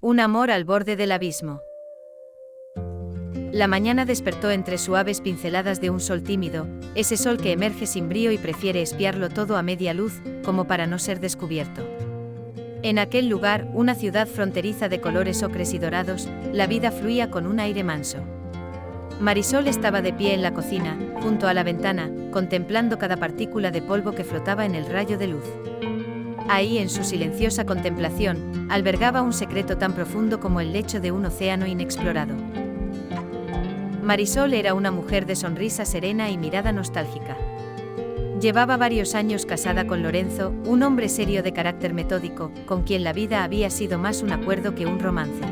Un amor al borde del abismo. La mañana despertó entre suaves pinceladas de un sol tímido, ese sol que emerge sin brío y prefiere espiarlo todo a media luz, como para no ser descubierto. En aquel lugar, una ciudad fronteriza de colores ocres y dorados, la vida fluía con un aire manso. Marisol estaba de pie en la cocina, junto a la ventana, contemplando cada partícula de polvo que flotaba en el rayo de luz. Ahí, en su silenciosa contemplación, albergaba un secreto tan profundo como el lecho de un océano inexplorado. Marisol era una mujer de sonrisa serena y mirada nostálgica. Llevaba varios años casada con Lorenzo, un hombre serio de carácter metódico, con quien la vida había sido más un acuerdo que un romance.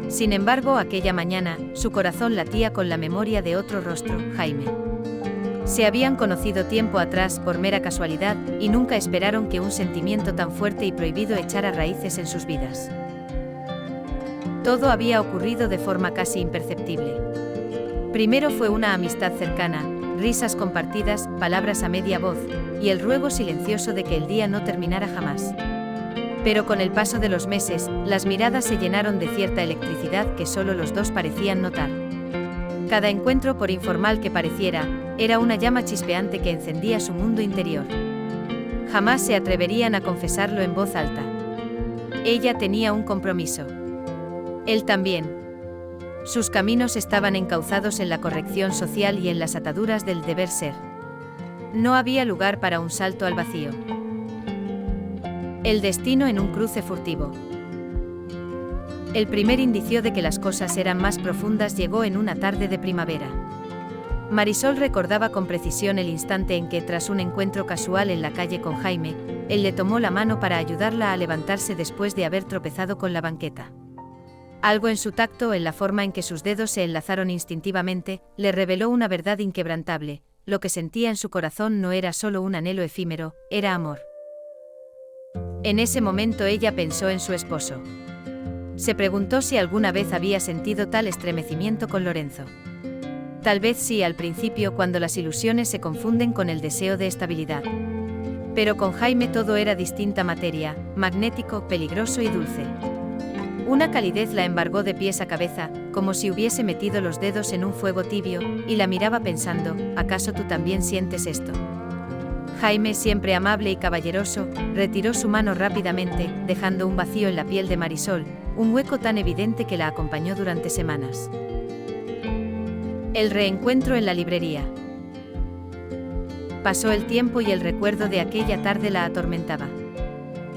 Sin embargo, aquella mañana, su corazón latía con la memoria de otro rostro, Jaime. Se habían conocido tiempo atrás por mera casualidad, y nunca esperaron que un sentimiento tan fuerte y prohibido echara raíces en sus vidas. Todo había ocurrido de forma casi imperceptible. Primero fue una amistad cercana, risas compartidas, palabras a media voz, y el ruego silencioso de que el día no terminara jamás. Pero con el paso de los meses, las miradas se llenaron de cierta electricidad que solo los dos parecían notar. Cada encuentro, por informal que pareciera, era una llama chispeante que encendía su mundo interior. Jamás se atreverían a confesarlo en voz alta. Ella tenía un compromiso. Él también. Sus caminos estaban encauzados en la corrección social y en las ataduras del deber ser. No había lugar para un salto al vacío. El destino en un cruce furtivo. El primer indicio de que las cosas eran más profundas llegó en una tarde de primavera. Marisol recordaba con precisión el instante en que, tras un encuentro casual en la calle con Jaime, él le tomó la mano para ayudarla a levantarse después de haber tropezado con la banqueta. Algo en su tacto, en la forma en que sus dedos se enlazaron instintivamente, le reveló una verdad inquebrantable: lo que sentía en su corazón no era solo un anhelo efímero, era amor. En ese momento ella pensó en su esposo. Se preguntó si alguna vez había sentido tal estremecimiento con Lorenzo. Tal vez sí al principio, cuando las ilusiones se confunden con el deseo de estabilidad. Pero con Jaime todo era distinta materia, magnético, peligroso y dulce. Una calidez la embargó de pies a cabeza, como si hubiese metido los dedos en un fuego tibio, y la miraba pensando: ¿acaso tú también sientes esto? Jaime, siempre amable y caballeroso, retiró su mano rápidamente, dejando un vacío en la piel de Marisol, un hueco tan evidente que la acompañó durante semanas. El reencuentro en la librería. Pasó el tiempo y el recuerdo de aquella tarde la atormentaba.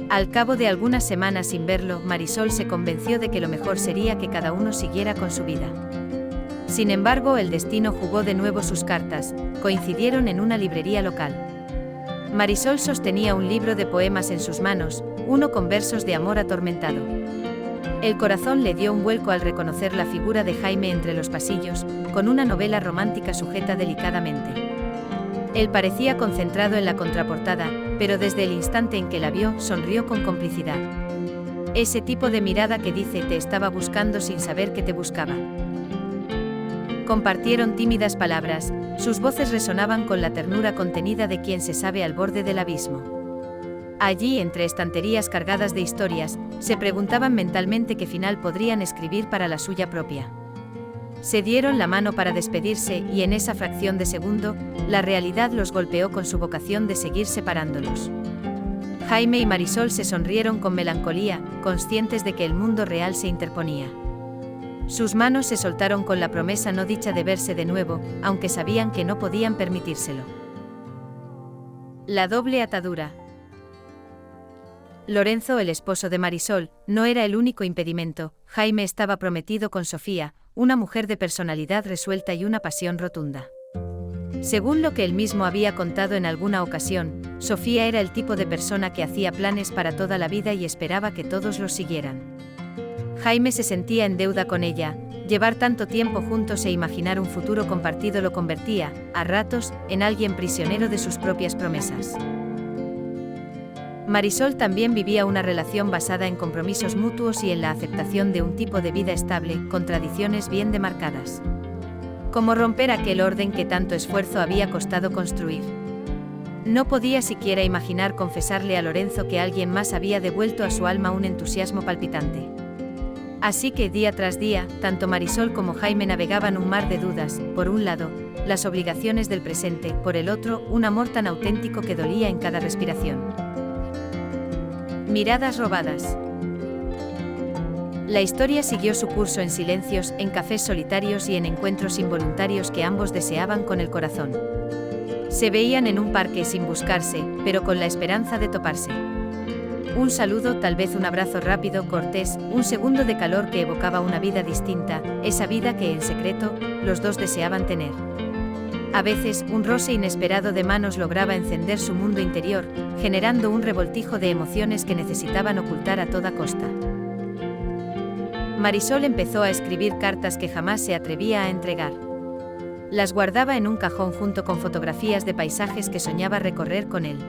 Al cabo de algunas semanas sin verlo, Marisol se convenció de que lo mejor sería que cada uno siguiera con su vida. Sin embargo, el destino jugó de nuevo sus cartas, coincidieron en una librería local. Marisol sostenía un libro de poemas en sus manos, uno con versos de amor atormentado. El corazón le dio un vuelco al reconocer la figura de Jaime entre los pasillos, con una novela romántica sujeta delicadamente. Él parecía concentrado en la contraportada, pero desde el instante en que la vio, sonrió con complicidad. Ese tipo de mirada que dice: te estaba buscando sin saber que te buscaba. Compartieron tímidas palabras, sus voces resonaban con la ternura contenida de quien se sabe al borde del abismo. Allí, entre estanterías cargadas de historias, se preguntaban mentalmente qué final podrían escribir para la suya propia. Se dieron la mano para despedirse, y en esa fracción de segundo, la realidad los golpeó con su vocación de seguir separándolos. Jaime y Marisol se sonrieron con melancolía, conscientes de que el mundo real se interponía. Sus manos se soltaron con la promesa no dicha de verse de nuevo, aunque sabían que no podían permitírselo. La doble atadura. Lorenzo, el esposo de Marisol, no era el único impedimento. Jaime estaba prometido con Sofía, una mujer de personalidad resuelta y una pasión rotunda. Según lo que él mismo había contado en alguna ocasión, Sofía era el tipo de persona que hacía planes para toda la vida y esperaba que todos los siguieran. Jaime se sentía en deuda con ella. Llevar tanto tiempo juntos e imaginar un futuro compartido lo convertía, a ratos, en alguien prisionero de sus propias promesas. Marisol también vivía una relación basada en compromisos mutuos y en la aceptación de un tipo de vida estable, con tradiciones bien demarcadas. ¿Cómo romper aquel orden que tanto esfuerzo había costado construir? No podía siquiera imaginar confesarle a Lorenzo que alguien más había devuelto a su alma un entusiasmo palpitante. Así que día tras día, tanto Marisol como Jaime navegaban un mar de dudas, por un lado, las obligaciones del presente, por el otro, un amor tan auténtico que dolía en cada respiración. Miradas robadas. La historia siguió su curso en silencios, en cafés solitarios y en encuentros involuntarios que ambos deseaban con el corazón. Se veían en un parque sin buscarse, pero con la esperanza de toparse. Un saludo, tal vez un abrazo rápido, cortés, un segundo de calor que evocaba una vida distinta, esa vida que, en secreto, los dos deseaban tener. A veces, un roce inesperado de manos lograba encender su mundo interior, generando un revoltijo de emociones que necesitaban ocultar a toda costa. Marisol empezó a escribir cartas que jamás se atrevía a entregar. Las guardaba en un cajón junto con fotografías de paisajes que soñaba recorrer con él.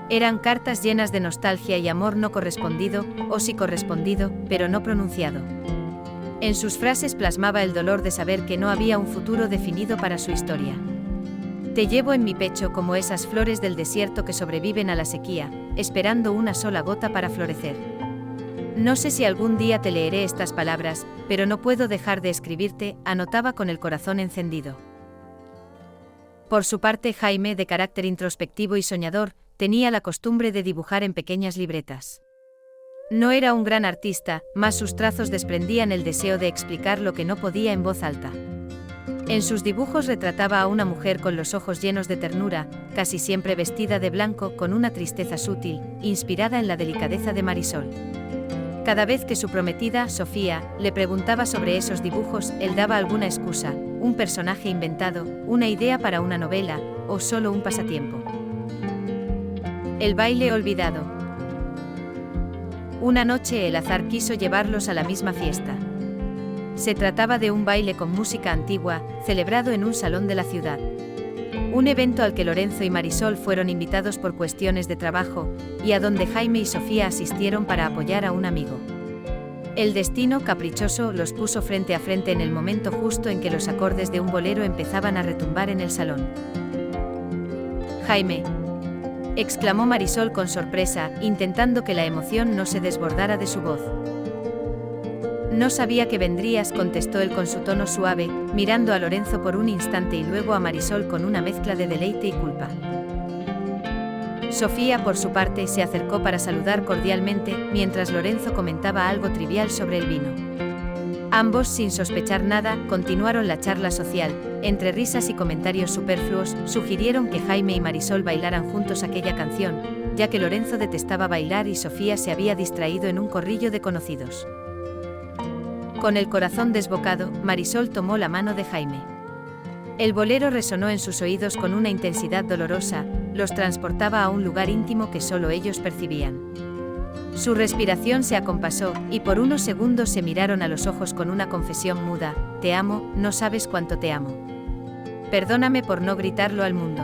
Eran cartas llenas de nostalgia y amor no correspondido, o sí correspondido, pero no pronunciado. En sus frases plasmaba el dolor de saber que no había un futuro definido para su historia. Te llevo en mi pecho como esas flores del desierto que sobreviven a la sequía, esperando una sola gota para florecer. No sé si algún día te leeré estas palabras, pero no puedo dejar de escribirte, anotaba con el corazón encendido. Por su parte, Jaime, de carácter introspectivo y soñador, tenía la costumbre de dibujar en pequeñas libretas. No era un gran artista, mas sus trazos desprendían el deseo de explicar lo que no podía en voz alta. En sus dibujos retrataba a una mujer con los ojos llenos de ternura, casi siempre vestida de blanco, con una tristeza sutil, inspirada en la delicadeza de Marisol. Cada vez que su prometida, Sofía, le preguntaba sobre esos dibujos, él daba alguna excusa, un personaje inventado, una idea para una novela, o solo un pasatiempo. El baile olvidado. Una noche el azar quiso llevarlos a la misma fiesta. Se trataba de un baile con música antigua, celebrado en un salón de la ciudad. Un evento al que Lorenzo y Marisol fueron invitados por cuestiones de trabajo, y a donde Jaime y Sofía asistieron para apoyar a un amigo. El destino caprichoso los puso frente a frente en el momento justo en que los acordes de un bolero empezaban a retumbar en el salón. Jaime, exclamó Marisol con sorpresa, intentando que la emoción no se desbordara de su voz. No sabía que vendrías, contestó él con su tono suave, mirando a Lorenzo por un instante y luego a Marisol con una mezcla de deleite y culpa. Sofía, por su parte, se acercó para saludar cordialmente, mientras Lorenzo comentaba algo trivial sobre el vino. Ambos, sin sospechar nada, continuaron la charla social. Entre risas y comentarios superfluos, sugirieron que Jaime y Marisol bailaran juntos aquella canción, ya que Lorenzo detestaba bailar y Sofía se había distraído en un corrillo de conocidos. Con el corazón desbocado, Marisol tomó la mano de Jaime. El bolero resonó en sus oídos con una intensidad dolorosa, los transportaba a un lugar íntimo que solo ellos percibían. Su respiración se acompasó, y por unos segundos se miraron a los ojos con una confesión muda: te amo, no sabes cuánto te amo. Perdóname por no gritarlo al mundo.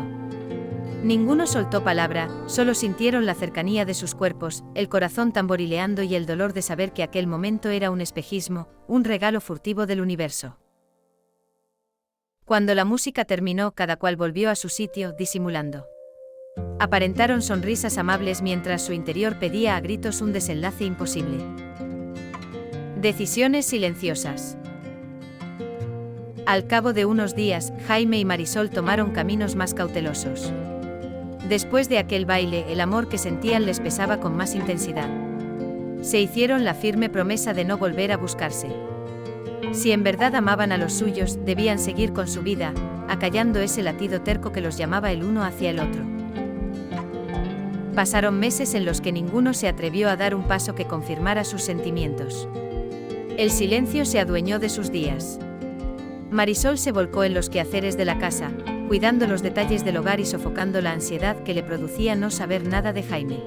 Ninguno soltó palabra, solo sintieron la cercanía de sus cuerpos, el corazón tamborileando y el dolor de saber que aquel momento era un espejismo, un regalo furtivo del universo. Cuando la música terminó, cada cual volvió a su sitio, disimulando. Aparentaron sonrisas amables mientras su interior pedía a gritos un desenlace imposible. Decisiones silenciosas. Al cabo de unos días, Jaime y Marisol tomaron caminos más cautelosos. Después de aquel baile, el amor que sentían les pesaba con más intensidad. Se hicieron la firme promesa de no volver a buscarse. Si en verdad amaban a los suyos, debían seguir con su vida, acallando ese latido terco que los llamaba el uno hacia el otro. Pasaron meses en los que ninguno se atrevió a dar un paso que confirmara sus sentimientos. El silencio se adueñó de sus días. Marisol se volcó en los quehaceres de la casa, cuidando los detalles del hogar y sofocando la ansiedad que le producía no saber nada de Jaime.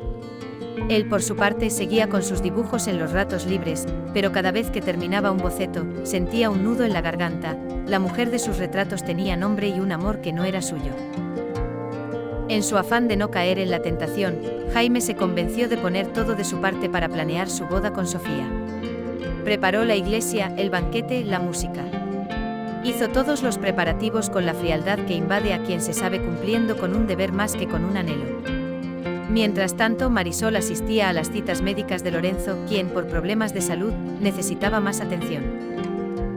Él, por su parte, seguía con sus dibujos en los ratos libres, pero cada vez que terminaba un boceto, sentía un nudo en la garganta. La mujer de sus retratos tenía nombre y un amor que no era suyo. En su afán de no caer en la tentación, Jaime se convenció de poner todo de su parte para planear su boda con Sofía. Preparó la iglesia, el banquete, la música. Hizo todos los preparativos con la frialdad que invade a quien se sabe cumpliendo con un deber más que con un anhelo. Mientras tanto, Marisol asistía a las citas médicas de Lorenzo, quien, por problemas de salud, necesitaba más atención.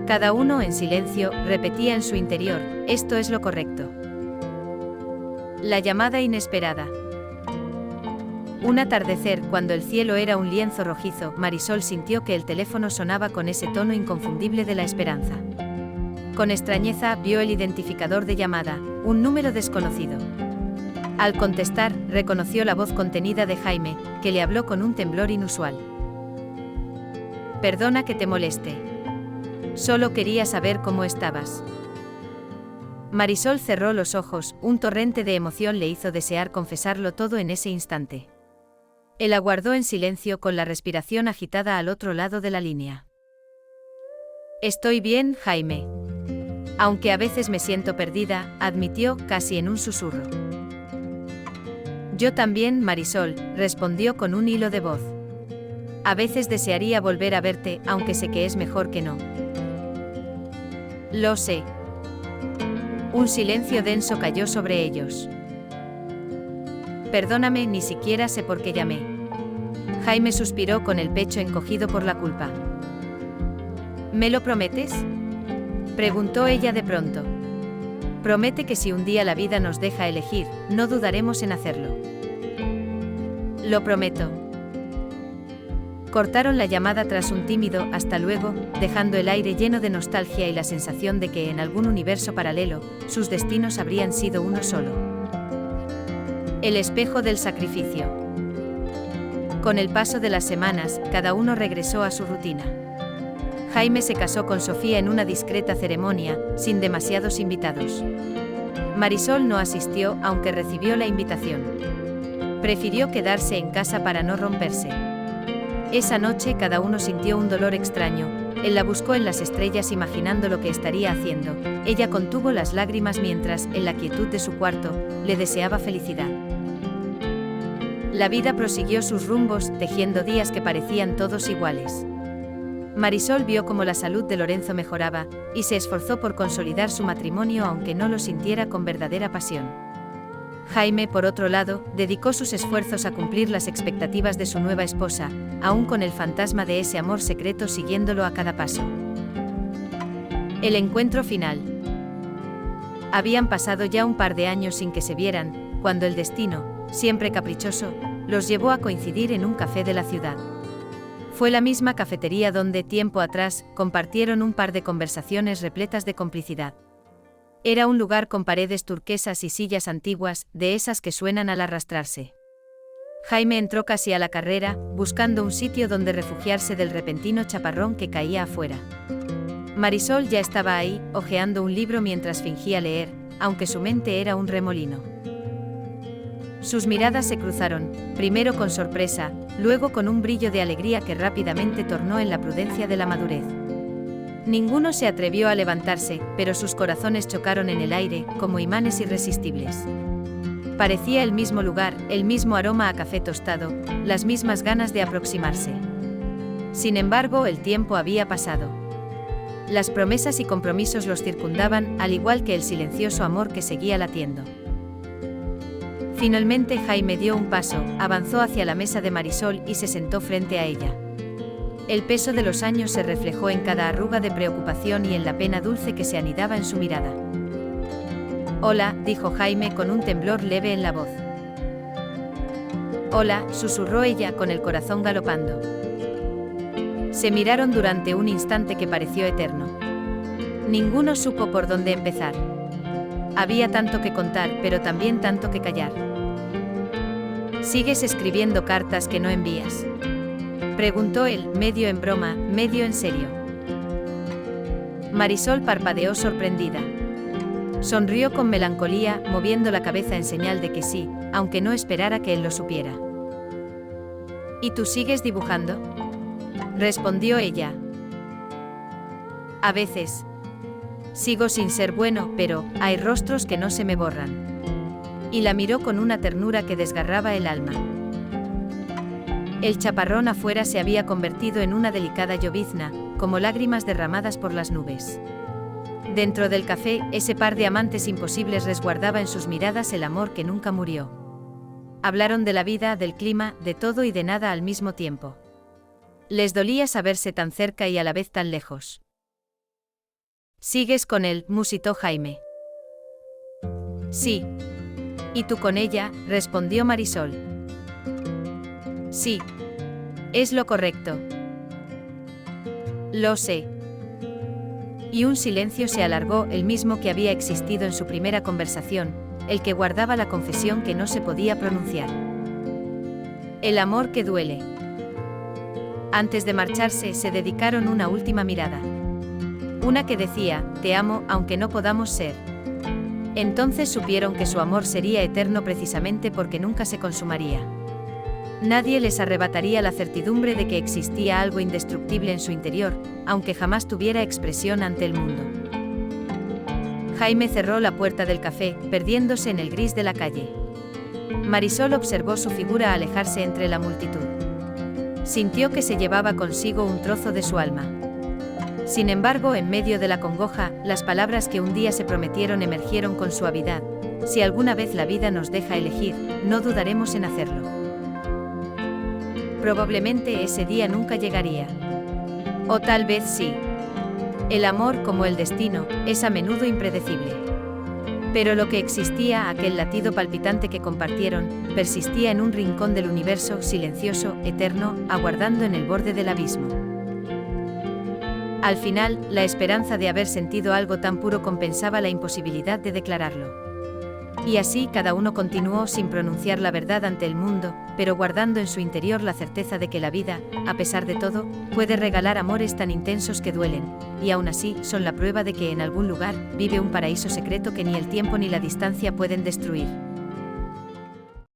Cada uno, en silencio, repetía en su interior: esto es lo correcto. La llamada inesperada. Un atardecer, cuando el cielo era un lienzo rojizo, Marisol sintió que el teléfono sonaba con ese tono inconfundible de la esperanza. Con extrañeza, vio el identificador de llamada, un número desconocido. Al contestar, reconoció la voz contenida de Jaime, que le habló con un temblor inusual. Perdona que te moleste. Solo quería saber cómo estabas. Marisol cerró los ojos, un torrente de emoción le hizo desear confesarlo todo en ese instante. Él aguardó en silencio con la respiración agitada al otro lado de la línea. Estoy bien, Jaime. Aunque a veces me siento perdida, admitió, casi en un susurro. Yo también, Marisol, respondió con un hilo de voz. A veces desearía volver a verte, aunque sé que es mejor que no. Lo sé. Un silencio denso cayó sobre ellos. Perdóname, ni siquiera sé por qué llamé. Jaime suspiró con el pecho encogido por la culpa. ¿Me lo prometes?, preguntó ella de pronto. Promete que si un día la vida nos deja elegir, no dudaremos en hacerlo. Lo prometo. Cortaron la llamada tras un tímido "hasta luego", dejando el aire lleno de nostalgia y la sensación de que en algún universo paralelo, sus destinos habrían sido uno solo. El espejo del sacrificio. Con el paso de las semanas, cada uno regresó a su rutina. Jaime se casó con Sofía en una discreta ceremonia, sin demasiados invitados. Marisol no asistió, aunque recibió la invitación. Prefirió quedarse en casa para no romperse. Esa noche cada uno sintió un dolor extraño. Él la buscó en las estrellas imaginando lo que estaría haciendo. Ella contuvo las lágrimas mientras, en la quietud de su cuarto, le deseaba felicidad. La vida prosiguió sus rumbos, tejiendo días que parecían todos iguales. Marisol vio cómo la salud de Lorenzo mejoraba, y se esforzó por consolidar su matrimonio aunque no lo sintiera con verdadera pasión. Jaime, por otro lado, dedicó sus esfuerzos a cumplir las expectativas de su nueva esposa, aún con el fantasma de ese amor secreto siguiéndolo a cada paso. El encuentro final. Habían pasado ya un par de años sin que se vieran, cuando el destino, siempre caprichoso, los llevó a coincidir en un café de la ciudad. Fue la misma cafetería donde, tiempo atrás, compartieron un par de conversaciones repletas de complicidad. Era un lugar con paredes turquesas y sillas antiguas, de esas que suenan al arrastrarse. Jaime entró casi a la carrera, buscando un sitio donde refugiarse del repentino chaparrón que caía afuera. Marisol ya estaba ahí, hojeando un libro mientras fingía leer, aunque su mente era un remolino. Sus miradas se cruzaron, primero con sorpresa, luego con un brillo de alegría que rápidamente tornó en la prudencia de la madurez. Ninguno se atrevió a levantarse, pero sus corazones chocaron en el aire, como imanes irresistibles. Parecía el mismo lugar, el mismo aroma a café tostado, las mismas ganas de aproximarse. Sin embargo, el tiempo había pasado. Las promesas y compromisos los circundaban, al igual que el silencioso amor que seguía latiendo. Finalmente Jaime dio un paso, avanzó hacia la mesa de Marisol y se sentó frente a ella. El peso de los años se reflejó en cada arruga de preocupación y en la pena dulce que se anidaba en su mirada. «Hola», dijo Jaime con un temblor leve en la voz. «Hola», susurró ella con el corazón galopando. Se miraron durante un instante que pareció eterno. Ninguno supo por dónde empezar. Había tanto que contar, pero también tanto que callar. ¿Sigues escribiendo cartas que no envías?, preguntó él, medio en broma, medio en serio. Marisol parpadeó sorprendida. Sonrió con melancolía, moviendo la cabeza en señal de que sí, aunque no esperara que él lo supiera. ¿Y tú sigues dibujando?, respondió ella. A veces. Sigo sin ser bueno, pero hay rostros que no se me borran. Y la miró con una ternura que desgarraba el alma. El chaparrón afuera se había convertido en una delicada llovizna, como lágrimas derramadas por las nubes. Dentro del café, ese par de amantes imposibles resguardaba en sus miradas el amor que nunca murió. Hablaron de la vida, del clima, de todo y de nada al mismo tiempo. Les dolía saberse tan cerca y a la vez tan lejos. «¿Sigues con él?», musitó Jaime. «Sí. ¿Y tú con ella?», respondió Marisol. «Sí. Es lo correcto». «Lo sé». Y un silencio se alargó, el mismo que había existido en su primera conversación, el que guardaba la confesión que no se podía pronunciar. El amor que duele. Antes de marcharse, se dedicaron una última mirada. Una que decía, «Te amo, aunque no podamos ser». Entonces supieron que su amor sería eterno precisamente porque nunca se consumaría. Nadie les arrebataría la certidumbre de que existía algo indestructible en su interior, aunque jamás tuviera expresión ante el mundo. Jaime cerró la puerta del café, perdiéndose en el gris de la calle. Marisol observó su figura alejarse entre la multitud. Sintió que se llevaba consigo un trozo de su alma. Sin embargo, en medio de la congoja, las palabras que un día se prometieron emergieron con suavidad. Si alguna vez la vida nos deja elegir, no dudaremos en hacerlo. Probablemente ese día nunca llegaría. O tal vez sí. El amor, como el destino, es a menudo impredecible. Pero lo que existía, aquel latido palpitante que compartieron, persistía en un rincón del universo, silencioso, eterno, aguardando en el borde del abismo. Al final, la esperanza de haber sentido algo tan puro compensaba la imposibilidad de declararlo. Y así cada uno continuó sin pronunciar la verdad ante el mundo, pero guardando en su interior la certeza de que la vida, a pesar de todo, puede regalar amores tan intensos que duelen, y aún así son la prueba de que en algún lugar vive un paraíso secreto que ni el tiempo ni la distancia pueden destruir.